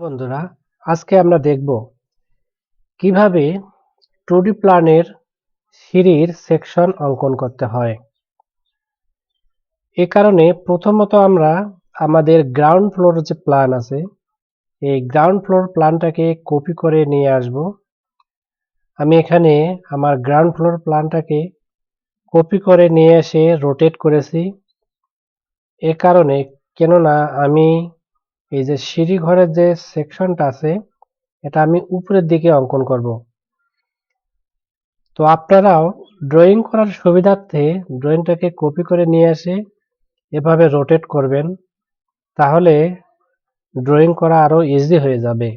বন্ধুরা, আজকে আমরা দেখব কিভাবে 2D প্ল্যানের সিঁড়ির সেকশন অঙ্কন করতে হয়। এ কারণে প্রথমত আমরা আমাদের গ্রাউন্ড ফ্লোর যে প্ল্যান আছে, এই গ্রাউন্ড ফ্লোর প্ল্যানটাকে কপি করে নিয়ে আসব। আমি এখানে আমার গ্রাউন্ড ফ্লোর প্ল্যানটাকে কপি করে নিয়ে এসে রোটেট করেছি। এ কারণে কেননা আমি এই যে সিঁড়ি ঘরের যে সেকশনটা আছে এটা আমি উপরের দিকে অঙ্কন করব। তো আপনারাও ড্রয়িং করার সুবিধার্থে ড্রয়িংটাকে কপি করে নিয়ে এসে এভাবে রোটেট করবেন, তাহলে ড্রয়িং করা আরো ইজি হয়ে যাবে।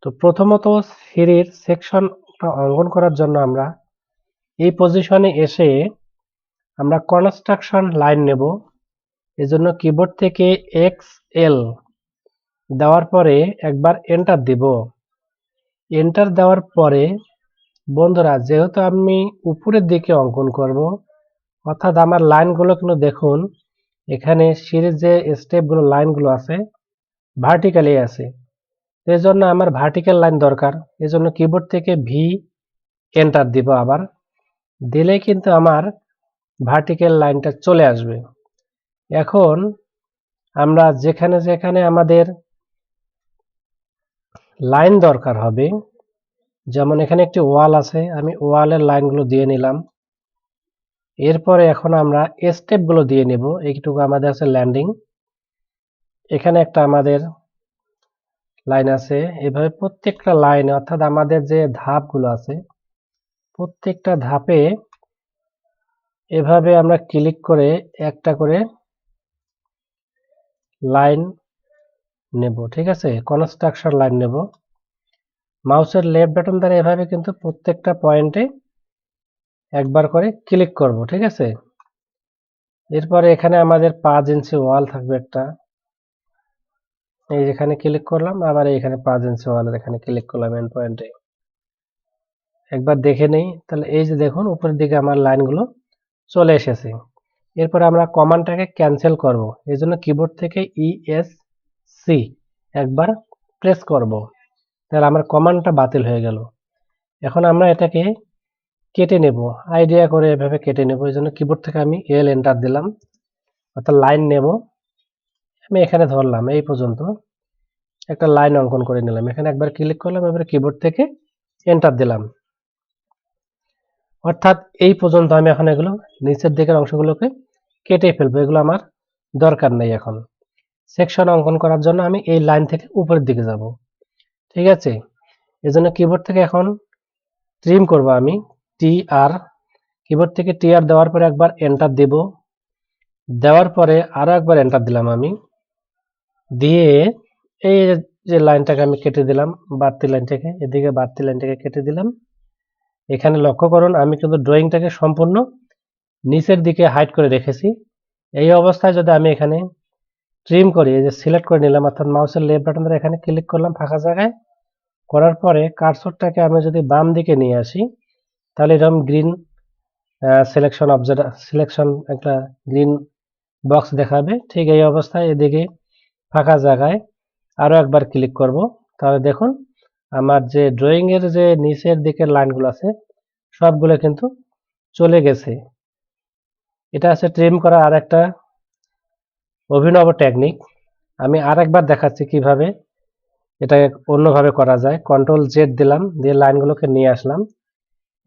তো প্রথমত সিঁড়ির সেকশনটা অঙ্কন করার জন্য আমরা এই পজিশনে এসে আমরা কনস্ট্রাকশন লাইন নেব। এজন্য কিবোর্ড থেকে XL দেওয়ার পরে একবার এন্টার দিব। এন্টার দেওয়ার পরে বন্ধুরা, যেহেতু আমি উপরের দিকে অঙ্কন করব, অর্থাৎ আমার লাইনগুলো কিন্তু দেখুন এখানে সিরিজ যে স্টেপগুলো লাইনগুলো আছে ভার্টিক্যালি আছে, এই জন্য আমার ভার্টিক্যাল লাইন দরকার। এজন্য কিবোর্ড থেকে ভি এন্টার দিব, আবার দিলে কিন্তু আমার ভার্টিক্যাল লাইনটা চলে আসবে। এখন আমরা যেখানে যেখানে আমাদের লাইন দরকার হবে, যেমন এখানে একটি ওয়াল আছে, আমি ওয়ালের লাইনগুলো দিয়ে নিলাম। এরপরে এখন আমরা স্টেপগুলো দিয়ে নেব। এইটুকু আমাদের আছে ল্যান্ডিং, এখানে একটা আমাদের লাইন আছে। এভাবে প্রত্যেকটা লাইনে, অর্থাৎ আমাদের যে ধাপগুলো আছে প্রত্যেকটা ধাপে এভাবে আমরা ক্লিক করে একটা করে লাইন নেব। ঠিক আছে, কনস্ট্রাকশন লাইন নেব। মাউসের লেফট বাটন দ্বারা এভাবে কিন্তু প্রত্যেকটা পয়েন্টে একবার করে ক্লিক করব। ঠিক আছে, এরপরে এখানে আমাদের 5 ইঞ্চি ওয়াল থাকবে একটা, এই যেখানে ক্লিক করলাম, আবার এখানে 5 ইঞ্চি ওয়ালের এখানে ক্লিক করলাম এন্ড পয়েন্টে। একবার দেখে নেই, তাহলে এই যে দেখুন উপরের দিকে আমার লাইনগুলো চলে এসেছে। এরপর আমরা কমান্ডটাকে ক্যান্সেল করব, এই জন্য কিবোর্ড থেকে ESC একবার প্রেস করব, তাহলে আমার কমান্ডটা বাতিল হয়ে গেল। এখন আমরা এটাকে কেটে নেব, আইডিয়া করে এভাবে কেটে নেব। এই জন্য কিবোর্ড থেকে আমি L এন্টার দিলাম, অর্থাৎ লাইন নেব। আমি এখানে ধরলাম এই পর্যন্ত একটা লাইন অঙ্কন করে নিলাম, এখানে একবার ক্লিক করলাম, এবারে কিবোর্ড থেকে এন্টার দিলাম। অর্থাৎ এই পর্যন্ত আমি এখন এগুলো নিচের দিকের অংশগুলোকে কেটে ফেলবো, এগুলো আমার দরকার নেই। এখন সেকশন অঙ্কন করার জন্য আমি এই লাইন থেকে উপরের দিকে যাব। ঠিক আছে, এজন্য কিবোর্ড থেকে এখন ট্রিম করব আমি TR, কিবোর্ড থেকে TR দেওয়ার পরে একবার এন্টার দেব, দেওয়ার পরে আরো একবার এন্টার দিলাম আমি, দিয়ে এই যে লাইনটাকে আমি কেটে দিলাম, বাড়তি লাইনটাকে এদিকে বাড়তি লাইনটাকে কেটে দিলাম। এখানে লক্ষ্য করুন আমি কিন্তু ড্রয়িংটাকে সম্পূর্ণ নিচের দিকে হাইড করে রেখেছি। এই অবস্থায় যদি আমি এখানে ট্রিম করি, এই যে সিলেক্ট করে নিলাম, অর্থাৎ মাউসের লেফট বাটন ধরে এখানে ক্লিক করলাম ফাঁকা জায়গায়, করার পরে কার্সরটাকে আমি যদি বাম দিকে নিয়ে আসি, তাহলে এরকম গ্রিন সিলেকশন একটা গ্রিন বক্স দেখাবে। ঠিক এই অবস্থায় এদিকে ফাঁকা জায়গায় আরো একবার ক্লিক করব, তাহলে দেখুন আমার যে ড্রয়িং এর যে নিচের দিকের লাইনগুলো আছে সবগুলো কিন্তু চলে গেছে। এটা আছে ট্রিম করা আর একটা অভিনব টেকনিক। আমি আরেকবার দেখাচ্ছি কিভাবে এটা অন্যভাবে করা যায়। Ctrl Z দিলাম, দিয়ে লাইনগুলোকে নিয়ে আসলাম।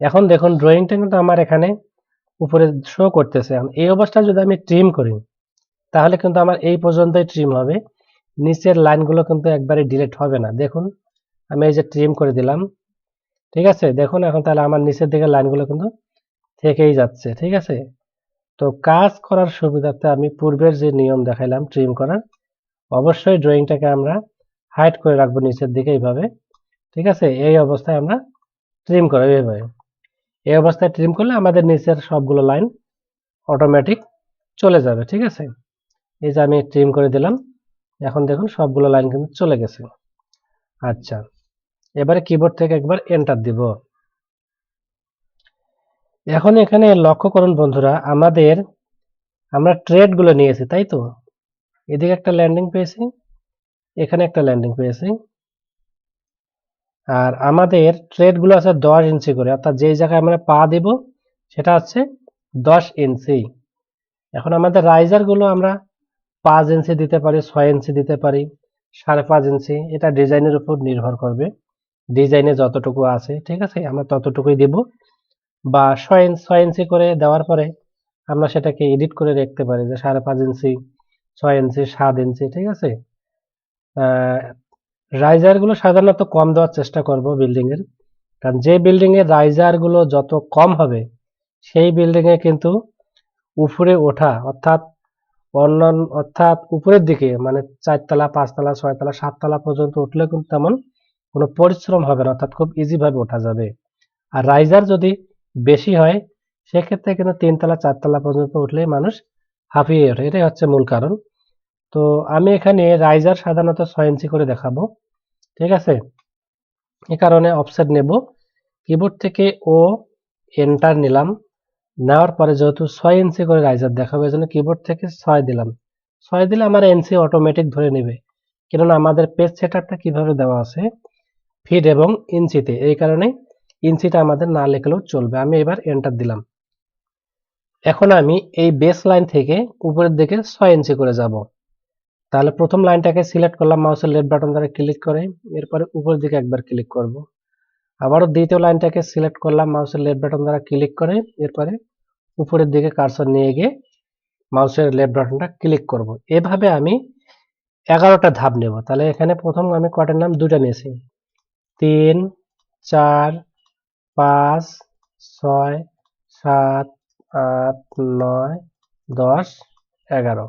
এখন দেখুন ড্রয়িংটা কিন্তু আমার এখানে উপরে শো করতেছে। এই অবস্থায় যদি আমি ট্রিম করি, তাহলে কিন্তু আমার এই পর্যন্তই ট্রিম হবে, নিচের লাইনগুলো কিন্তু একবারে ডিলিট হবে না। দেখুন আমি এই যে ট্রিম করে দিলাম, ঠিক আছে, দেখুন এখন তাহলে আমার নিচের দিকে লাইনগুলো কিন্তু থেকেই যাচ্ছে। ঠিক আছে, তো কাজ করার সুবিধার্থে আমি পূর্বের যে নিয়ম দেখাইলাম ট্রিম করার, অবশ্যই ড্রয়িংটাকে আমরা হাইড করে রাখবো নিচের দিকে এইভাবে। ঠিক আছে, এই অবস্থায় আমরা ট্রিম করবো এইভাবে। এই অবস্থায় ট্রিম করলে আমাদের নিচের সবগুলো লাইন অটোমেটিক চলে যাবে। ঠিক আছে, এই যে আমি ট্রিম করে দিলাম, এখন দেখুন সবগুলো লাইন কিন্তু চলে গেছে। আচ্ছা, এবারে কিবোর্ড থেকে একবার এন্টার দিব। এখন এখানে লক্ষ্য করুন বন্ধুরা, আমরা ট্রেড গুলো নিয়েছি, তাই তো? এদিকে একটা ল্যান্ডিং পেয়েছি, এখানে একটা ল্যান্ডিং পেয়েছি। আর আমাদের ট্রেড গুলো আছে 10 ইঞ্চি করে, অর্থাৎ যেই জায়গায় আমরা পা দিব সেটা হচ্ছে 10 ইঞ্চি। এখন আমাদের রাইজার গুলো আমরা 5 ইঞ্চি দিতে পারি, 6 ইঞ্চি দিতে পারি, 5.5 ইঞ্চি। এটা ডিজাইনের উপর নির্ভর করবে, ডিজাইনে যতটুকু আছে, ঠিক আছে, আমরা ততটুকুই দিব। বা 6 ইঞ্চি করে দেওয়ার পরে আমরা সেটাকে এডিট করে রাখতে পারি যে 5.5 ইঞ্চি, 6 ইঞ্চি, 7 ইঞ্চি, ঠিক আছে। রাইজার গুলো সাধারণত কম দেওয়ার চেষ্টা করব বিল্ডিং এর, কারণ যে বিল্ডিং এর রাইজার গুলো যত কম হবে সেই বিল্ডিং এ কিন্তু উপরে ওঠা, অর্থাৎ উপরের দিকে মানে 4 তলা, 5 তলা, 6 তলা, 7 তলা পর্যন্ত উঠলে কিন্তু তেমন কোনো পরিশ্রম হবে না, অর্থাৎ খুব ইজি ভাবে ওঠা যাবে। আর রাইজার যদি বেশি হয় সেক্ষেত্রে কিন্তু 3 তলা, 4 তলা পর্যন্ত উঠলেই মানুষ হাঁপিয়ে ওঠে, এটাই হচ্ছে মূল কারণ। তো আমি এখানে রাইজার সাধারণত 6 ইঞ্চি করে দেখাবো, ঠিক আছে। এ কারণে অফসেট নেব, কিবোর্ড থেকে ও এন্টার নিলাম, নেওয়ার পরে যেহেতু 6 ইঞ্চি করে রাইজার দেখাবো এজন্য কিবোর্ড থেকে 6 দিলাম। 6 দিলে আমার এনসি অটোমেটিক ধরে নেবে, কেননা আমাদের পেজ সেটআপটা কিভাবে দেওয়া আছে ফিট এবং ইঞ্চিতে, এই কারণে ইঞ্চিটা আমাদের না লেখলেও চলবে। আমি এবার এন্টার দিলাম। এখন আমি এই বেস লাইন থেকে উপরের দিকে 6 ইঞ্চি করে যাব। তাহলে প্রথম লাইনটাকে সিলেক্ট করলাম মাউসের লেফট বাটন দ্বারা ক্লিক করে, এরপরে উপরের দিকে একবার ক্লিক করব। আবারও দ্বিতীয় লাইনটাকে সিলেক্ট করলাম মাউসের লেফট বাটন দ্বারা ক্লিক করে, এরপরে উপরের দিকে কার্সর নিয়ে গিয়ে মাউসের লেফট বাটনটা ক্লিক করব। এভাবে আমি 11টা ধাপ নেব। তাহলে এখানে প্রথম আমি কয়টার নাম, 2টা নিয়েছি। 3, 4, 5, 6, 7, 8, 9, 10, 11।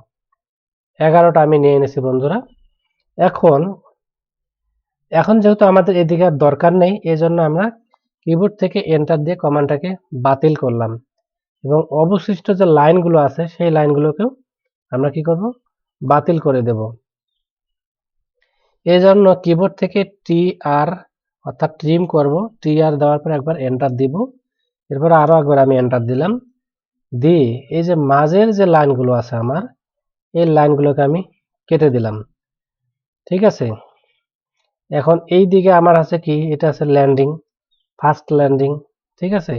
11টা আমি নিয়ে এনেছি বন্ধুরা। এখন যেহেতু আমাদের এদিকে আর দরকার নেই, এজন্য আমরা কিবোর্ড থেকে এন্টার দিয়ে কমান্ডটাকে বাতিল করলাম এবং অবশিষ্ট যে লাইনগুলো আছে সেই লাইনগুলোকেও আমরা কি করব, বাতিল করে দেব। এই জন্য কিবোর্ড থেকে টি আর অর্থাৎ ট্রিম করব, টি আর দেওয়ার পর একবার এন্টার দিব, এরপর আরো একবার আমি এন্টার দিলাম, দিয়ে এই যে মাঝের যে লাইনগুলো আছে আমার, এই লাইনগুলোকে আমি কেটে দিলাম, ঠিক আছে। এখন এই দিকে আমার আছে কি, এটা আছে ল্যান্ডিং, ফার্স্ট ল্যান্ডিং, ঠিক আছে।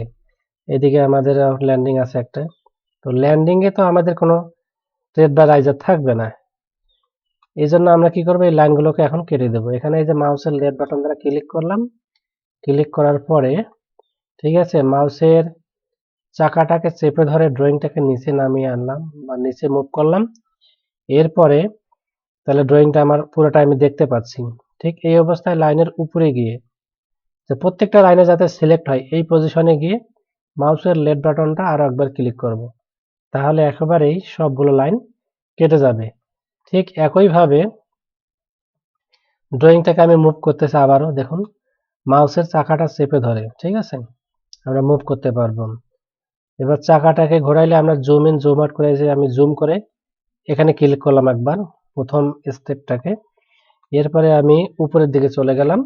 এদিকে আমাদের ল্যান্ডিং আছে একটা। তো ল্যান্ডিং এ তো আমাদের কোনো থ্রেড বা রাইজার থাকবে না, এই জন্য আমরা কি করবো, এই লাইনগুলোকে এখন কেটে দেবো। এখানে এই যে মাউসের লেফট বাটন দ্বারা ক্লিক করলাম, ক্লিক করার পরে ঠিক আছে মাউসের চাকাটাকে চেপে ধরে ড্রয়িংটাকে নিচে নামিয়ে আনলাম বা নিচে মুভ করলাম। এরপরে তাহলে ড্রয়িংটা আমার পুরোটা আমি দেখতে পাচ্ছি। ঠিক এই অবস্থায় লাইনের উপরে গিয়ে যে প্রত্যেকটা লাইনে যাতে সিলেক্ট হয় এই পজিশনে গিয়ে মাউসের লেফট বাটনটা আরো একবার ক্লিক করব, তাহলে একেবারেই সবগুলো লাইন কেটে যাবে। ঠিক একইভাবে ড্রয়িংটাকে আমি মুভ করতেছি, আবারও দেখুন মাউসের চাকাটা চেপে ধরে, ঠিক আছে, আমরা মুভ করতে পারবো। এবার চাকাটাকে ঘোরাইলে আমরা জুম ইন জুম আউট করে, যে আমি জুম করে এখানে ক্লিক করলাম একবার প্রথম স্টেপটাকে, এরপরে আমি উপরের দিকে চলে গেলাম,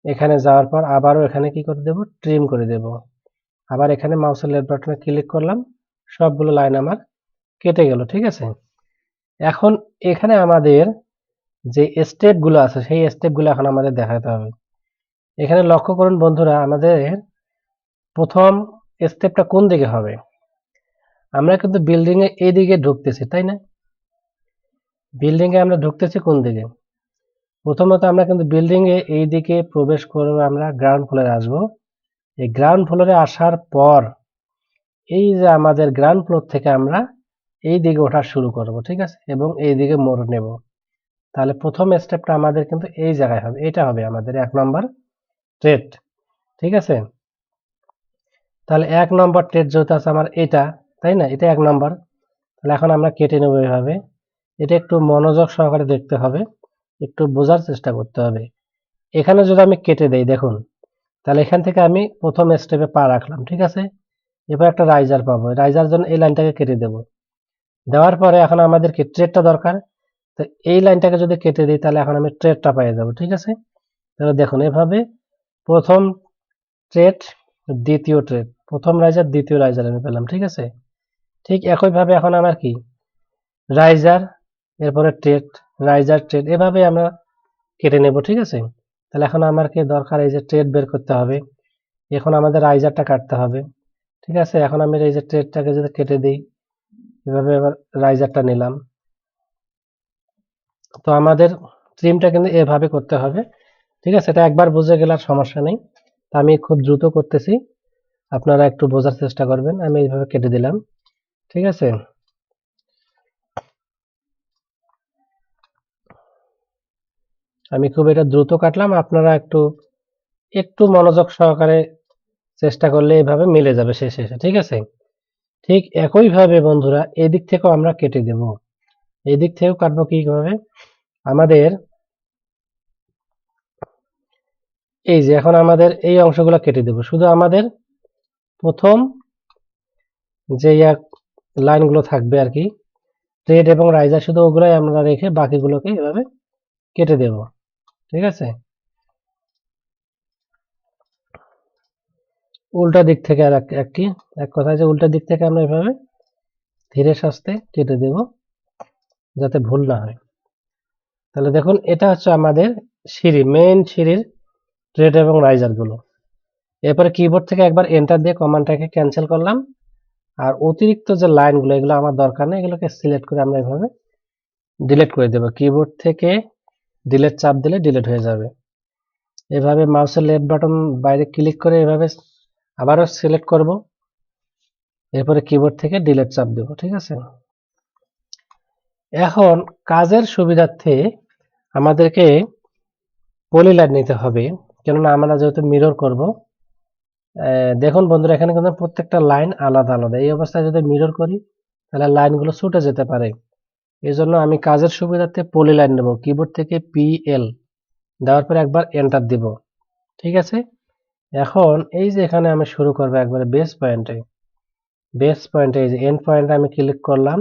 এখানে যাওয়ার পর আবারও এখানে কি করে দেব, ট্রিম করে দেব। আবার এখানে মাউসের লেফট বাটনে ক্লিক করলাম, সবগুলো লাইন আমার কেটে গেল, ঠিক আছে। এখন এখানে আমাদের যে স্টেপগুলো আছে সেই স্টেপগুলো এখন আমাদের দেখাতে হবে। এখানে লক্ষ্য করুন বন্ধুরা, আমাদের প্রথম স্টেপটা কোন দিকে হবে, আমরা কিন্তু বিল্ডিং এ এই দিকে ঢুকতেছি, তাই না? বিল্ডিং এ আমরা ঢুকতেছি কোন দিকে, প্রথমত আমরা কিন্তু বিল্ডিং এ এই দিকে প্রবেশ করবো, আমরা গ্রাউন্ড ফ্লোরে আসবো। এই গ্রাউন্ড ফ্লোরে আসার পর এই যে আমাদের গ্রাউন্ড ফ্লোর থেকে আমরা এই দিকে ওঠা শুরু করব, ঠিক আছে, এবং এই দিকে মোড় নেব। তাহলে প্রথম স্টেপটা আমাদের কিন্তু এই জায়গায় হবে, এটা হবে আমাদের 1 নম্বর ট্রেড, ঠিক আছে। তাহলে 1 নম্বর ট্রেড যেহেতু আছে আমার এটা, তাই না, এটা 1 নম্বর। তাহলে এখন আমরা কেটে নেবো এইভাবে, এটা একটু মনোযোগ সহকারে দেখতে হবে, একটু বোঝার চেষ্টা করতে হবে। এখানে যদি আমি কেটে দেই দেখুন, তাহলে এখান থেকে আমি প্রথম স্টেপে পা রাখলাম, ঠিক আছে। এবার একটা রাইজার পাবো, রাইজার জন্য এই লাইনটাকে কেটে দেব, দেওয়ার পরে এখন আমাদের কি ট্রেডটা দরকার, তো এই লাইনটাকে যদি কেটে দিই তাহলে এখন আমি ট্রেডটা পেয়ে যাব, ঠিক আছে। তাহলে দেখুন এভাবে প্রথম ট্রেড, দ্বিতীয় ট্রেড, প্রথম রাইজার দ্বিতীয় রাইজার আমি পেলাম, ঠিক আছে। ঠিক একইভাবে এখন আমার কি রাইজার, এরপরে ট্রেড, রাইজার ট্রেড, এভাবে আমরা কেটে নেব। ঠিক আছে, তাহলে এখন আমার কি দরকার, এই যে ট্রেড বের করতে হবে, এখন আমাদের রাইজারটা কাটতে হবে। ঠিক আছে, এখন আমি এই যে ট্রেডটাকে যদি কেটে দিই, এভাবে এবার রাইজারটা নিলাম। তো আমাদের ট্রিমটা কিন্তু এভাবে করতে হবে। ঠিক আছে, এটা একবার বুঝে গেলে আর সমস্যা নেই। তো আমি খুব দ্রুত করতেছি, আপনারা একটু বোঝার চেষ্টা করবেন। আমি এইভাবে কেটে দিলাম। ঠিক আছে, আমি খুব এটা দ্রুত কাটলাম, আপনারা একটু একটু মনোযোগ সহকারে চেষ্টা করলে এইভাবে মিলে যাবে শেষে এসে। ঠিক আছে, ঠিক একইভাবে বন্ধুরা এদিক থেকেও আমরা কেটে দেব। এদিক থেকেও কাটবো কিভাবে, আমাদের এই যে এখন আমাদের এই অংশগুলো কেটে দেব, শুধু আমাদের প্রথম যে লাইনগুলো থাকবে আর কি, ট্রেড এবং রাইজার, শুধু ওগুলাই আমরা রেখে বাকিগুলোকে এভাবে কেটে দেব। ঠিক আছে, উল্টা দিক থেকে আর একটি এক কথা যে উল্টা দিক থেকে আমরা এভাবে ধীরে সুস্থে কেটে দেব, যাতে ভুল না হয়। তাহলে দেখুন, এটা হচ্ছে আমাদের সিঁড়ি, মেইন সিঁড়ির ট্রেড এবং রাইজার গুলো। এরপরে কিবোর্ড থেকে একবার এন্টার দিয়ে কমান্ডটাকে ক্যান্সেল করলাম, আর অতিরিক্ত যে লাইনগুলো এগুলো আমার দরকার নেই, এগুলোকে সিলেক্ট করে আমরা এভাবে ডিলিট করে দেব। কিবোর্ড থেকে ডিলিট চাপ দিলে ডিলিট হয়ে যাবে। এভাবে মাউসের লেফট বাটন বাইরে ক্লিক করে এভাবে আবারও সিলেক্ট করব, এরপরে কিবোর্ড থেকে ডিলিট চাপ দেব। ঠিক আছে, এখন কাজের সুবিধার্থে আমাদেরকে পলিলাইন নিতে হবে, কেননা আমরা যেহেতু মিরর করব। দেখুন বন্ধুরা, এখানে কিন্তু প্রত্যেকটা লাইন আলাদা আলাদা, এই অবস্থায় যদি মিরর করি তাহলে লাইনগুলো ছুটে যেতে পারে। এই জন্য আমি কাজের সুবিধার্থে পলিলাইন নেব, কিবোর্ড থেকে PL দেওয়ার পরে একবার এন্টার দিব। ঠিক আছে, এখন এই যে এখানে আমি শুরু করবো একবারে বেস পয়েন্টে এই যে এন্ড পয়েন্টে আমি ক্লিক করলাম।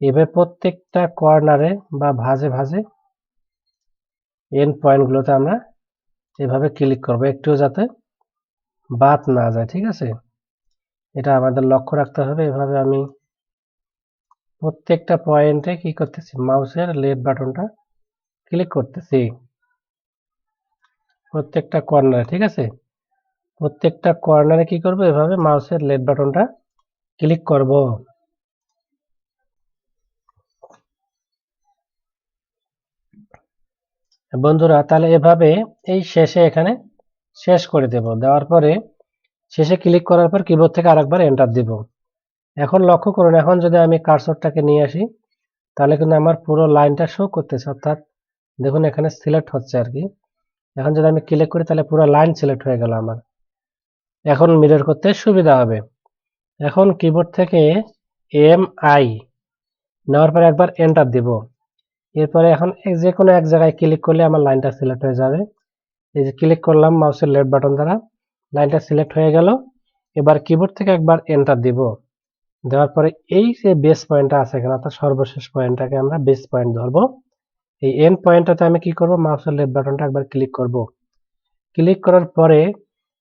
এভাবে প্রত্যেকটা কর্নারে বা ভাঁজে ভাঁজে এন্ড পয়েন্টগুলোতে আমরা এভাবে ক্লিক করব, একটু যাতে বাদ না যায়। ঠিক আছে, এটা আমাদের লক্ষ্য রাখতে হবে। এভাবে আমি প্রত্যেকটা পয়েন্টে কি করতেছি, মাউসের লেফট বাটনটা ক্লিক করতেছি প্রত্যেকটা কর্নারে। ঠিক আছে, প্রত্যেকটা কর্নারে কি করব, এভাবে মাউসের লেফট বাটনটা ক্লিক করব। বন্ধুরা তাহলে এভাবে এই শেষে এখানে শেষ করে দেব, দেওয়ার পরে শেষে ক্লিক করার পর কিবোর্ড থেকে আরেকবার এন্টার দিব। এখন লক্ষ্য করুন, এখন যদি আমি কার্সরটাকে নিয়ে আসি তাহলে কিন্তু আমার পুরো লাইনটা শো করতেছে, অর্থাৎ দেখুন এখানে সিলেক্ট হচ্ছে আর কি। এখন যদি আমি ক্লিক করি তাহলে পুরো লাইন সিলেক্ট হয়ে গেল আমার, এখন মিরর করতে সুবিধা হবে। এখন কিবোর্ড থেকে MI নেওয়ার পরে একবার এন্টার দিব, এরপরে এখন যে কোনো এক জায়গায় ক্লিক করলে আমার লাইনটা সিলেক্ট হয়ে যাবে। এই যে ক্লিক করলাম মাউসের লেফট বাটন দ্বারা, লাইনটা সিলেক্ট হয়ে গেল। এবার কিবোর্ড থেকে একবার এন্টার দিব, দেওয়ার পরে এই যে বেস পয়েন্টটা আছে এখানে, অর্থাৎ সর্বশেষ পয়েন্টটাকে আমরা বেস পয়েন্ট ধরবো। এই এন্ড পয়েন্টটাতে আমি কি করব, মাউসের লেফট বাটনটা একবার ক্লিক করব। ক্লিক করার পরে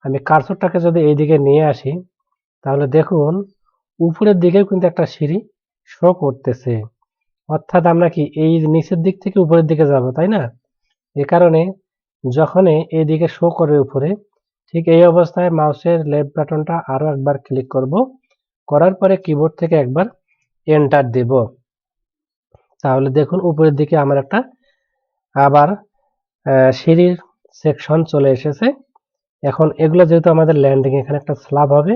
আমি কার্সরটাকে যদি এইদিকে নিয়ে আসি তাহলে দেখুন উপরের দিকেও কিন্তু একটা সিঁড়ি শো করতেছে, অর্থাৎ আমরা কি এই নিচের দিক থেকে উপরের দিকে যাব, তাই না? এ কারণে যখনই এইদিকে শো করবে উপরে, ঠিক এই অবস্থায় মাউসের লেফট বাটনটা আরো একবার ক্লিক করব, করার পরে কিবোর্ড থেকে একবার এন্টার দেব। তাহলে দেখুন উপরের দিকে আমার একটা আবার সিঁড়ির সেকশন চলে এসেছে। এখন এগুলো যেহেতু আমাদের ল্যান্ডিং, এখানে একটা স্ল্যাব হবে,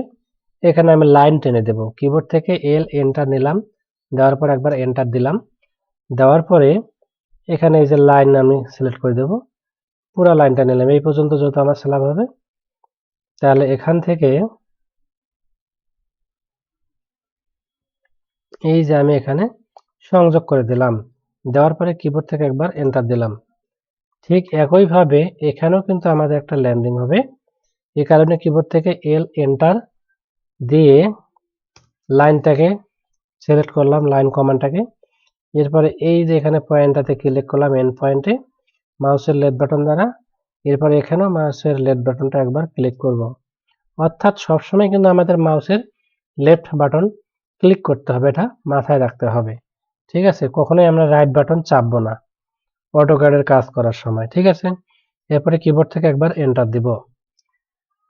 এখানে আমি লাইন টেনে দেব। কিবোর্ড থেকে L এন্টার নিলাম, দেওয়ার পর একবার এন্টার দিলাম, দেওয়ার পরে এখানে এই যে লাইন আমি সিলেক্ট করে দেব, পুরো লাইনটা নিলাম এই পর্যন্ত যেহেতু আমার স্ল্যাব হবে। তাহলে এখান থেকে এই যে আমি এখানে সংযোগ করে দিলাম, দেওয়ার পরে কিবোর্ড থেকে একবার এন্টার দিলাম। ঠিক একইভাবে এখানেও কিন্তু আমাদের একটা ল্যান্ডিং হবে, এই কারণে কিবোর্ড থেকে L এন্টার দিয়ে লাইনটাকে সিলেক্ট করলাম, লাইন কমান্ডটাকে। এরপরে এই যে এখানে পয়েন্টটাতে ক্লিক করলাম এন্ড পয়েন্টে মাউসের লেফট বাটন দ্বারা, এরপরে এখানেও মাউসের লেফট বাটনটা একবার ক্লিক করব। অর্থাৎ সবসময় কিন্তু আমাদের মাউসের লেফট বাটন ক্লিক করতে হবে, এটা মাথায় রাখতে হবে। ঠিক আছে, কখনোই আমরা রাইট বাটন চাপবো না। অটোক্যাডের কাজ করার সময়, ঠিক আছে। এরপরে কিবোর্ড থেকে একবার এন্টার দিব।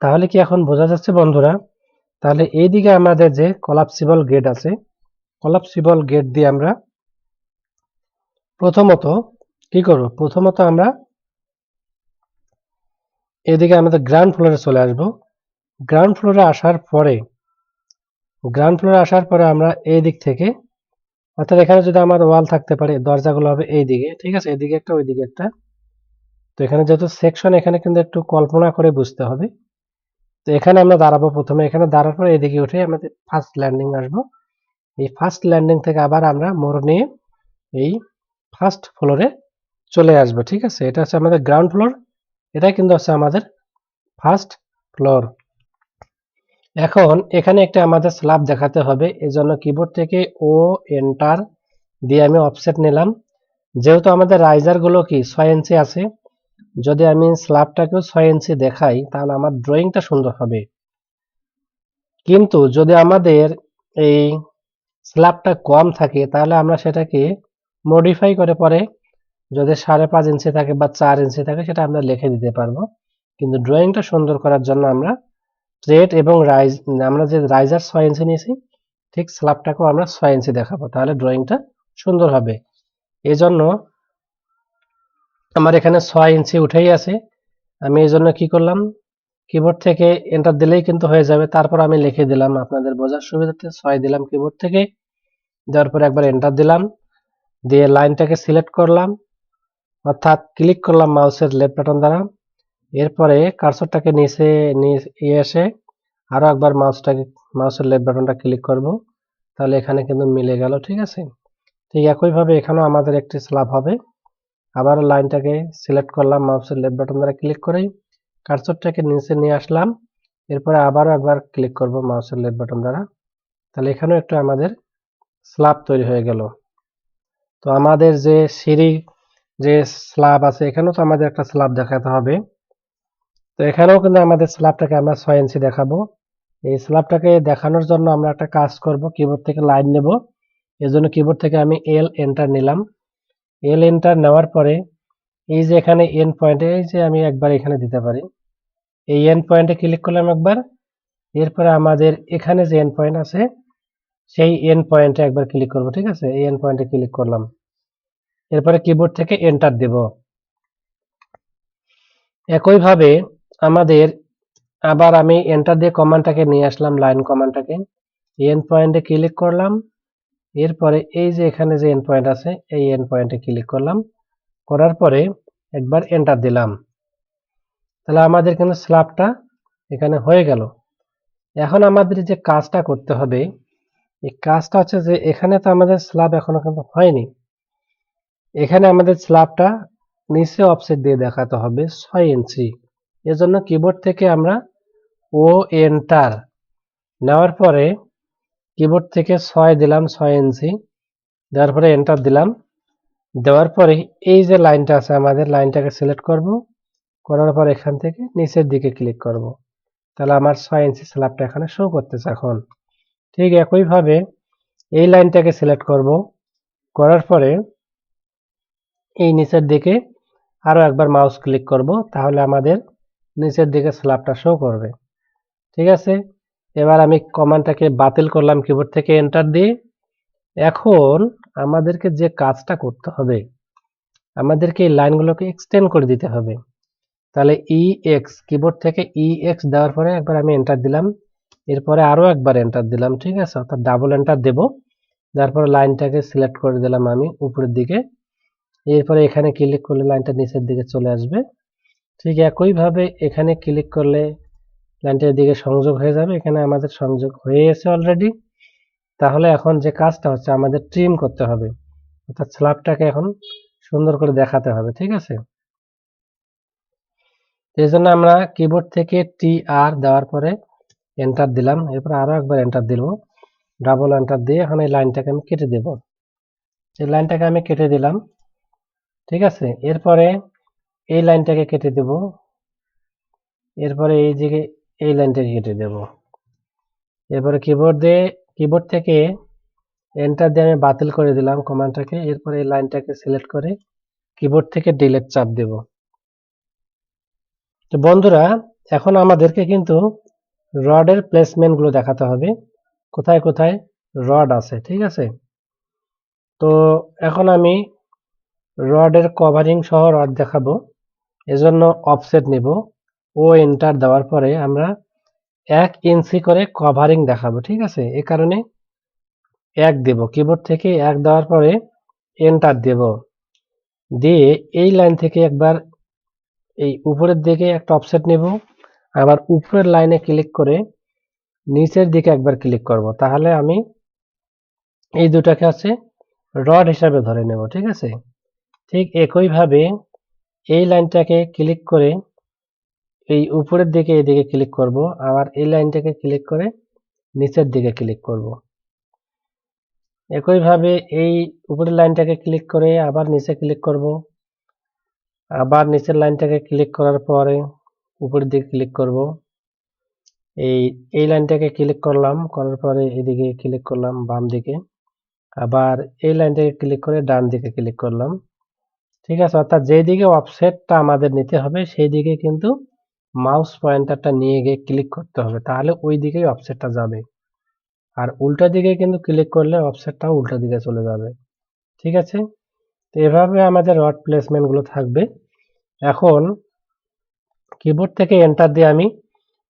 তাহলে কি এখন বোঝা যাচ্ছে বন্ধুরা? তাহলে এইদিকে আমাদের যে কলাপসিবল গেট আছে, কলাপসিবল গেট দিয়ে আমরা প্রথমত কি করব? প্রথমত আমরা এদিকে আমাদের গ্রাউন্ড ফ্লোরে চলে আসব। গ্রাউন্ড ফ্লোরে আসার পরে আমরা এই দিক থেকে, অর্থাৎ এখানে যদি আমার ওয়াল থাকতে পারে, দরজাগুলো হবে এই দিকে, ঠিক আছে, এদিকে একটা ওইদিকে একটা। তো এখানে যেহেতু সেকশন, এখানে কিন্তু একটু কল্পনা করে বুঝতে হবে। তো এখানে আমরা দাঁড়াবো প্রথমে, এখানে দাঁড়ার পরে এদিকে উঠে আমাদের ফার্স্ট ল্যান্ডিং আসবো। এই ফার্স্ট ল্যান্ডিং থেকে আবার আমরা মোড় নিয়ে এই ফার্স্ট ফ্লোরে চলে আসবো, ঠিক আছে। এটা হচ্ছে আমাদের গ্রাউন্ড ফ্লোর, এটাই কিন্তু হচ্ছে আমাদের ফার্স্ট ফ্লোর। এখন এখানে একটা আমাদের স্ল্যাব দেখাতে হবে, এজন্য কিবোর্ড থেকে ও এন্টার দিয়ে আমি অফসেট নিলাম। যেহেতু আমাদের রাইজার গুলো কি 6 ইঞ্চি আছে, যদি আমি স্ল্যাবটাকেও 6 ইঞ্চি দেখাই তাহলে আমার ড্রয়িংটা সুন্দর হবে। কিন্তু যদি আমাদের এই স্ল্যাবটা কম থাকে তাহলে আমরা সেটাকে মডিফাই করে পরে যদি 5.5 ইঞ্চি থাকে বা 4 ইঞ্চি থাকে সেটা আমরা লিখে দিতে পারবো। কিন্তু ড্রয়িংটা সুন্দর করার জন্য আমরা ট্রেড এবং আমরা যে রাইজার 6 ইঞ্চি নিয়েছি, ঠিক স্ল্যাবটাকেও আমরা 6 ইঞ্চি দেখাবো, তাহলে ড্রয়িংটা সুন্দর হবে। এজন্য আমার এখানে 6 ইঞ্চি উঠেই আছে। আমি এই জন্য কি করলাম, কিবোর্ড থেকে এন্টার দিলেই কিন্তু হয়ে যাবে। তারপর আমি লিখে দিলাম আপনাদের বোঝার সুবিধার্থে 6 দিলাম কিবোর্ড থেকে, দেওয়ার পরে একবার এন্টার দিলাম, দিয়ে লাইনটাকে সিলেক্ট করলাম, অর্থাৎ ক্লিক করলাম মাউসের লেফট বাটন দ্বারা। এরপরে কার্সরটাকে নিচে নিয়ে এসে আরো একবার মাউসের লেফট বাটনটা ক্লিক করব, তাহলে এখানে কিন্তু মিলে গেল, ঠিক আছে। ঠিক একইভাবে এখানেও আমাদের একটি স্ল্যাব হবে। আবারও লাইনটাকে সিলেক্ট করলাম মাউসের লেফট বাটন দ্বারা ক্লিক করেই, কার্সরটাকে নিচে নিয়ে আসলাম, এরপরে আবারও একবার ক্লিক করব মাউসের লেফট বাটন দ্বারা, তাহলে এখানেও একটা আমাদের স্ল্যাব তৈরি হয়ে গেল। তো আমাদের যে সিঁড়ি যে স্ল্যাব আছে, এখানেও তো আমাদের একটা স্ল্যাব দেখাতে হবে। তো এখানেও কিন্তু আমাদের স্ল্যাবটাকে আমরা 6 ইঞ্চি দেখাবো। এই স্ল্যাবটাকে দেখানোর জন্য আমরা একটা কাজ করব, কিবোর্ড থেকে লাইন নেব। এজন্য কিবোর্ড থেকে আমি এল এন্টার নিলাম। এল এন্টার নেওয়ার পরে এই যে এখানে এন্ড পয়েন্ট, এই যে আমি একবার এখানে দিতে পারি, এই এন্ড পয়েন্টে ক্লিক করলাম একবার। এরপরে আমাদের এখানে যে এন্ড পয়েন্ট আছে সেই এন্ড পয়েন্টে একবার ক্লিক করব, ঠিক আছে। এই এন্ড পয়েন্টে ক্লিক করলাম, এরপরে কিবোর্ড থেকে এন্টার দেব। একইভাবে আমাদের আবার আমি এন্টার দিয়ে কমান্ডটাকে নিয়ে আসলাম, লাইন কমান্ডটাকে এন্ড পয়েন্টে ক্লিক করলাম। এরপরে এই যে এখানে যে এন্ড পয়েন্ট আছে এই এন্ড পয়েন্টে ক্লিক করলাম, করার পরে একবার এন্টার দিলাম, তাহলে আমাদের কিন্তু স্ল্যাবটা এখানে হয়ে গেল। এখন আমাদের যে কাজটা করতে হবে, এই কাজটা হচ্ছে যে এখানে তো আমাদের স্ল্যাব এখনো কিন্তু হয়নি, এখানে আমাদের স্ল্যাবটা নিচে অফসেট দিয়ে দেখাতে হবে 6 ইঞ্চি। এজন্য কিবোর্ড থেকে আমরা ও এন্টার নেওয়ার পরে কিবোর্ড থেকে 6 দিলাম, 6 ইঞ্চি দেওয়ার পরে এন্টার দিলাম। দেওয়ার পরে এই যে লাইনটা আছে আমাদের লাইনটাকে সিলেক্ট করব, করার পর এখান থেকে নিচের দিকে ক্লিক করব, তাহলে আমার 6 ইঞ্চি স্ল্যাবটা এখানে শো করতেছে এখন। ঠিক একইভাবে এই লাইনটাকে সিলেক্ট করব, করার পরে এই নিচের দিকে আরো একবার মাউস ক্লিক করব, তাহলে আমাদের নিচের দিকে স্ল্যাবটা শো করবে, ঠিক আছে। এবার আমি কমান্ডটাকে বাতিল করলাম কিবোর্ড থেকে এন্টার দিয়ে। এখন আমাদেরকে যে কাজটা করতে হবে, আমাদেরকে এই লাইনগুলোকে এক্সটেন্ড করে দিতে হবে। তাহলে EX কিবোর্ড থেকে EX দেওয়ার পরে একবার আমি এন্টার দিলাম, এরপরে আরো একবার এন্টার দিলাম, ঠিক আছে, অর্থাৎ ডাবল এন্টার দেব। তারপরে লাইনটাকে সিলেক্ট করে দিলাম আমি উপরের দিকে, এরপরে এখানে ক্লিক করলে লাইনটা নিচের দিকে চলে আসবে। ঠিক একইভাবে এখানে ক্লিক করলে লাইনটার দিকে সংযোগ হয়ে যাবে, এখানে আমাদের সংযোগ হয়ে গেছে অলরেডি। তাহলে এখন যে কাজটা হচ্ছে আমাদের ট্রিম করতে হবে, অর্থাৎ স্ল্যাবটাকে এখন সুন্দর করে দেখাতে হবে, ঠিক আছে। এই জন্য আমরা কিবোর্ড থেকে TR দেওয়ার পরে এন্টার দিলাম, এরপর আরো একবার এন্টার দিব, ডাবল এন্টার দিয়ে এখন এই লাইনটাকে আমি কেটে দেব। এই লাইনটাকে আমি কেটে দিলাম, ঠিক আছে। এরপরে এই লাইনটাকে কেটে দেব, এরপরে এই দিকে এই লাইনটাকে কেটে দেব। এরপরে কিবোর্ড থেকে এন্টার দিয়ে আমি বাতিল করে দিলাম কমান্ডটাকে, এরপরে এই লাইনটাকে সিলেক্ট করে কিবোর্ড থেকে ডিলিট চাপ দেব। তো বন্ধুরা, এখন আমাদেরকে কিন্তু রডের প্লেসমেন্ট গুলো দেখাতে হবে, কোথায় কোথায় রড আছে। ঠিক আছে, তো এখন আমি রডের কভারিং সহ রড দেখাবো। এজন্য অফসেট নিব ও এন্টার দেওয়ার পরে আমরা 1 ইঞ্চি করে কভারিং দেখাবো। ঠিক আছে, এই কারণে 1 দেব, কিবোর্ড থেকে 1 দেওয়ার পরে এন্টার দেব, দিয়ে এই লাইন থেকে একবার এই উপরের দিকে একটা অফসেট নেব, আবার উপরের লাইনে ক্লিক করে নিচের দিকে একবার ক্লিক করব, তাহলে আমি এই দুটাকে আছে রড হিসাবে ধরে নেব। ঠিক আছে, ঠিক একইভাবে এই লাইনটাকে ক্লিক করে এই উপরের দিকে এদিকে ক্লিক করব, আবার এই লাইনটাকে ক্লিক করে নিচের দিকে ক্লিক করব। একইভাবে এই উপরের লাইনটাকে ক্লিক করে আবার নিচে ক্লিক করব, আবার নিচের লাইনটাকে ক্লিক করার পরে উপরের দিকে ক্লিক করব, এই লাইনটাকে ক্লিক করলাম, করার পরে এদিকে ক্লিক করলাম বাম দিকে, আবার এই লাইনটাকে ক্লিক করে ডান দিকে ক্লিক করলাম। ঠিক আছে, অর্থাৎ যেই দিকে অফসেটটা আমাদের নিতে হবে সেই দিকে কিন্তু মাউস পয়েন্টারটা নিয়ে গিয়ে ক্লিক করতে হবে, তাহলে ওই দিকেই অফসেটটা যাবে। আর উল্টা দিকে কিন্তু ক্লিক করলে অফসেটটাও উল্টা দিকে চলে যাবে। ঠিক আছে, তো এভাবে আমাদের রড প্লেসমেন্ট গুলো থাকবে। এখন কিবোর্ড থেকে এন্টার দিয়ে আমি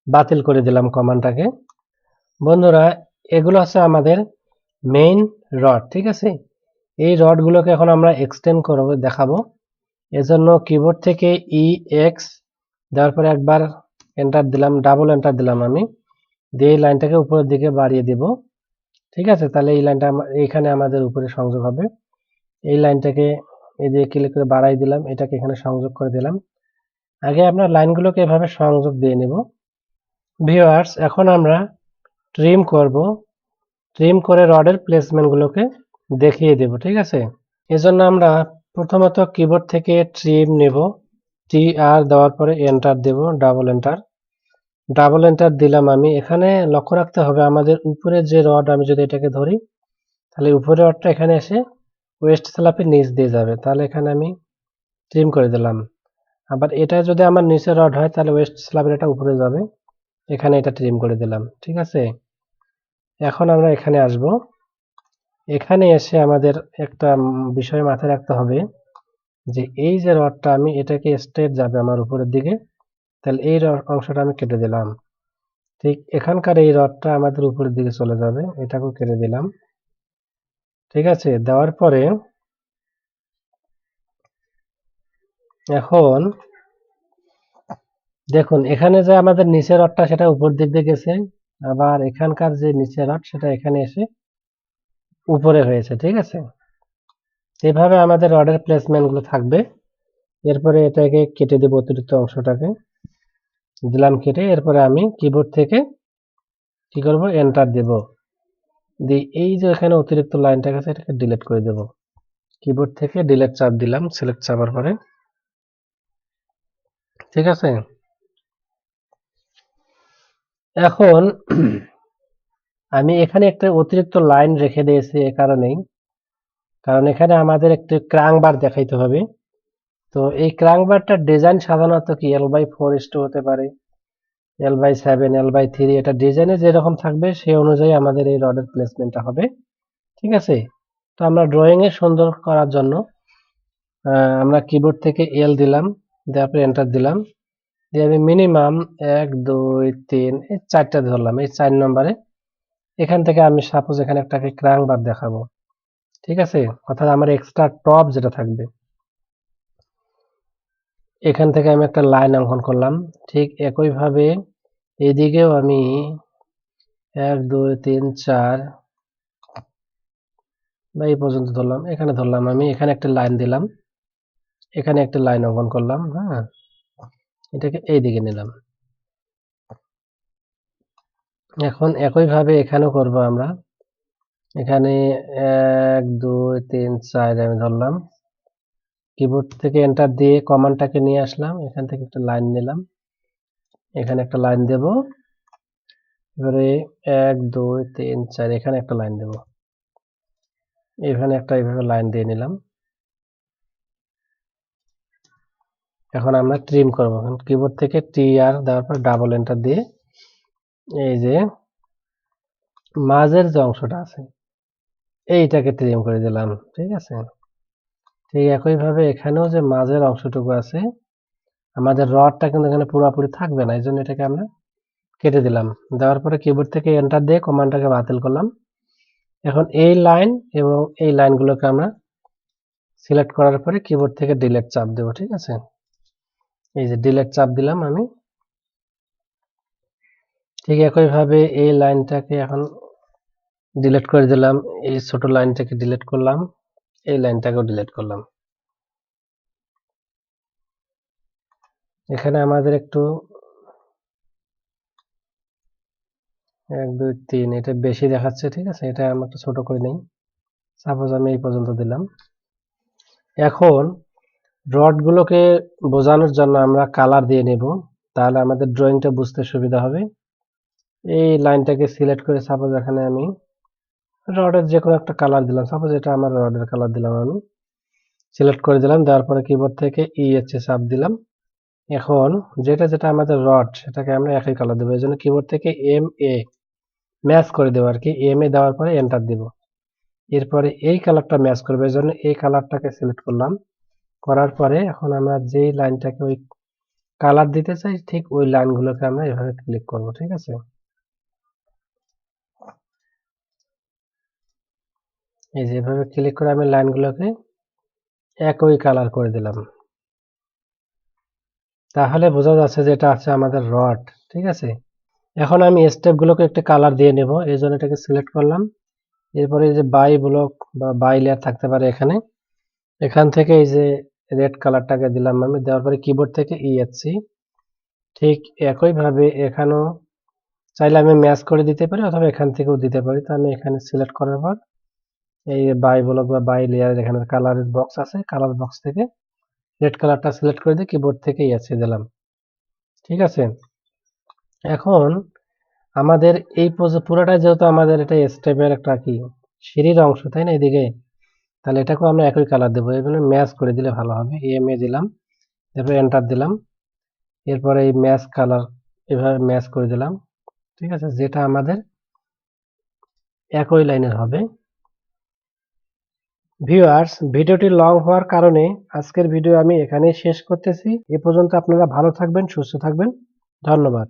বাতিল করে দিলাম কমান্ডটাকে। বন্ধুরা, এগুলো হচ্ছে আমাদের মেইন রড। ঠিক আছে, এই রড গুলোকে এখন আমরা এক্সটেন্ড করবো, দেখাবো। এজন্য কিবোর্ড থেকে EX দেওয়ার পরে একবার এন্টার দিলাম, ডাবল এন্টার দিলাম আমি, দিয়ে এই লাইনটাকে উপরের দিকে বাড়িয়ে দিব। ঠিক আছে, তাহলে এই লাইনটা এইখানে আমাদের উপরে সংযোগ হবে। এই লাইনটাকে এদিকে ক্লিক করে বাড়াই দিলাম, এটাকে এখানে সংযোগ করে দিলাম। আগে আপনার লাইনগুলোকে এভাবে সংযোগ দিয়ে নেব। ভিউয়ার্স, এখন আমরা ট্রিম করব, ট্রিম করে রডের প্লেসমেন্ট গুলোকে দেখিয়ে দেব। ঠিক আছে, এজন্য আমরা প্রথমত কিবোর্ড থেকে ট্রিম নেব, TR দেওয়ার পরে এন্টার দেব, ডাবল এন্টার দিলাম আমি। এখানে লক্ষ্য রাখতে হবে আমাদের উপরে যে রড, আমি যদি এটাকে ধরি তাহলে উপরের রডটা এখানে এসে ওয়েস্ট স্ল্যাপের নিচ দিয়ে যাবে, তাহলে এখানে আমি ট্রিম করে দিলাম। আবার এটা যদি আমার নিচের রড হয় তাহলে ওয়েস্ট স্ল্যাবের এটা উপরে যাবে, এখানে এটা ট্রিম করে দিলাম। ঠিক আছে, এখন আমরা এখানে আসব। এখানে এসে আমাদের একটা বিষয় মাথায় রাখতে হবে যে এই যে রডটা, আমি এটাকে স্ট্রেট যাবে আমার উপরের দিকে, তাহলে এই অংশটা আমি কেটে দিলাম। ঠিক এখানকার এই রডটা আমাদের উপরের দিকে চলে যাবে, এটাকেও কেটে দিলাম। ঠিক আছে, দেওয়ার পরে এখন দেখুন এখানে যে আমাদের নিচের রডটা সেটা উপর দিক দিয়ে গেছে, আবার এখানকার যে নিচের রড সেটা এখানে এসে উপরে হয়েছে। ঠিক আছে, এভাবে আমাদের রডের প্লেসমেন্ট গুলো থাকবে। এরপরে এটাকে কেটে দেব, অতিরিক্ত অংশটাকে দিলাম কেটে। এরপরে আমি কিবোর্ড থেকে কি করব, এন্টার দেব, দিয়ে এই যে এখানে অতিরিক্ত লাইনটা আছে এটাকে ডিলিট করে দেব। কিবোর্ড থেকে ডিলিট চাপ দিলাম, সিলেক্ট চাপার পরে। ঠিক আছে, এখন আমি এখানে একটা অতিরিক্ত লাইন রেখে দিয়েছি এ কারণেই, কারণ এখানে আমাদের একটি ক্রাং বার দেখাইতে হবে। তো এই ক্রাং বারটার ডিজাইন সাধারণত কি L/4 হতে পারে, L/7, L/3, এটা ডিজাইনে যেরকম থাকবে সেই অনুযায়ী আমাদের এই রডের প্লেসমেন্টটা হবে। ঠিক আছে, তো আমরা ড্রয়িং এ সুন্দর করার জন্য আমরা কিবোর্ড থেকে L দিলাম, দেওয়ার পরে এন্টার দিলাম, দিয়ে আমি মিনিমাম 1 2 3 এই 4টা ধরলাম, এই 4 নম্বরে এখান থেকে আমি সাপোজ এখানে একটাকে ক্রাং বার দেখাবো। ঠিক আছে, অর্থাৎ আমার এক্সট্রা টপ যেটা থাকবে, এখান থেকে আমি একটা লাইন অঙ্কন করলাম। ঠিক একইভাবে এদিকেও আমি 1 2 3 4 বা এই পর্যন্ত ধরলাম, এখানে ধরলাম, আমি এখানে একটা লাইন দিলাম, এখানে একটা লাইন অঙ্কন করলাম। হ্যাঁ, এটাকে এই দিকে নিলাম। এখন একইভাবে এখানেও করব আমরা, এখানে 1 2 3 4 আমি ধরলাম, কিবোর্ড থেকে এন্টার দিয়ে কমান্ডটাকে নিয়ে আসলাম, এখান থেকে একটা লাইন নিলাম, এখানে একটা লাইন দেব, এবারে 1 2 3 4 এখানে একটা লাইন দেব, এখানে একটা এইভাবে লাইন দিয়ে নিলাম। এখন আমরা ট্রিম করব। কিবোর্ড থেকে টি আর দেওয়ার পর ডাবল এন্টার দিয়ে এই যে মাঝের যে অংশটা আছে এইটাকে ট্রিম করে দিলাম। ঠিক আছে, ঠিক একইভাবে এখানেও যে মাঝের অংশটুকু আছে আমাদের রডটা কিন্তু এখানে পুরোপুরি থাকবে না, এই জন্য এটাকে আমরা কেটে দিলাম। দেওয়ার পরে কিবোর্ড থেকে এন্টার দিয়ে কমান্ডটাকে বাতিল করলাম। এখন এই লাইন এবং এই লাইনগুলোকে আমরা সিলেক্ট করার পরে কিবোর্ড থেকে ডিলিট চাপ দেব। ঠিক আছে, এই যে ডিলিট চাপ দিলাম আমি। ঠিক একইভাবে এই লাইনটাকে এখন ডিলিট করে দিলাম, এই ছোট লাইনটাকে ডিলিট করলাম, এই লাইনটাকেও ডিলিট করলাম। এখানে আমাদের একটু 1 2 3 এটা বেশি দেখাচ্ছে। ঠিক আছে, এটা আমরা একটু ছোট করে নেই। সাপোজ আমি এই পর্যন্ত দিলাম। এখন রডগুলোকে বোঝানোর জন্য আমরা কালার দিয়ে নেব, তাহলে আমাদের ড্রয়িংটা বুঝতে সুবিধা হবে। এই লাইনটাকে সিলেক্ট করে সাপোজ এখানে আমি রডের যে কোনো একটা কালার দিলাম, সাপোজ এটা আমার রডের কালার দিলাম, আমি সিলেক্ট করে দিলাম। দেওয়ার পরে কিবোর্ড থেকে চাপ দিলাম। এখন যেটা যেটা আমাদের রড সেটাকে আমরা একই কালার দেবো, এই জন্য কিবোর্ড থেকে ম্যাচ করে দেবো আর কি। দেওয়ার পরে এন্টার দিব। এরপরে এই কালারটা ম্যাচ করবে, এই জন্য এই কালারটাকে সিলেক্ট করলাম। করার পরে এখন আমরা যেই লাইনটাকে ওই কালার দিতে চাই ঠিক ওই লাইনগুলোকে আমরা এভাবে ক্লিক করব। ঠিক আছে, এই যে এভাবে ক্লিক করে আমি লাইনগুলোকে একই কালার করে দিলাম। তাহলে বোঝা যাচ্ছে যে এটা আছে আমাদের রড। ঠিক আছে, এখন আমি স্টেপগুলোকে একটা কালার দিয়ে নেব, এই জন্য এটাকে সিলেক্ট করলাম। এরপরে এই যে বাই ব্লক বা বাই লেয়ার থাকতে পারে এখানে, এখান থেকে এই যে রেড কালারটাকে দিলাম আমি। দেওয়ার পরে কিবোর্ড থেকে ঠিক একইভাবে এখানেও চাইলে আমি ম্যাচ করে দিতে পারি অথবা এখান থেকেও দিতে পারি। তো আমি এখানে সিলেক্ট করার পর এই বাই ব্লক বা বাই লেয়ার এখানে কালারের বক্স আছে, কালার বক্স থেকে রেড কালারটা সিলেক্ট করে দিয়ে কিবোর্ড থেকে দিলাম। ঠিক আছে, এখন আমাদের এই পুরোটা যেহেতু আমাদের এটা স্টেপের একটা কি সিঁড়ির অংশ, তাই না, এদিকে, তাহলে এটাকেও আমরা একই কালার দেবো। এই জন্য ম্যাচ করে দিলে ভালো হবে। দিলাম, এরপর এন্টার দিলাম। এরপরে এই ম্যাচ কালার এভাবে ম্যাচ করে দিলাম। ঠিক আছে, যেটা আমাদের একই লাইনের হবে। ভিউয়ার্স, ভিডিওটি লং হওয়ার কারণে আজকের ভিডিও আমি এখানেই শেষ করতেছি। এ পর্যন্ত আপনারা ভালো থাকবেন, সুস্থ থাকবেন। ধন্যবাদ।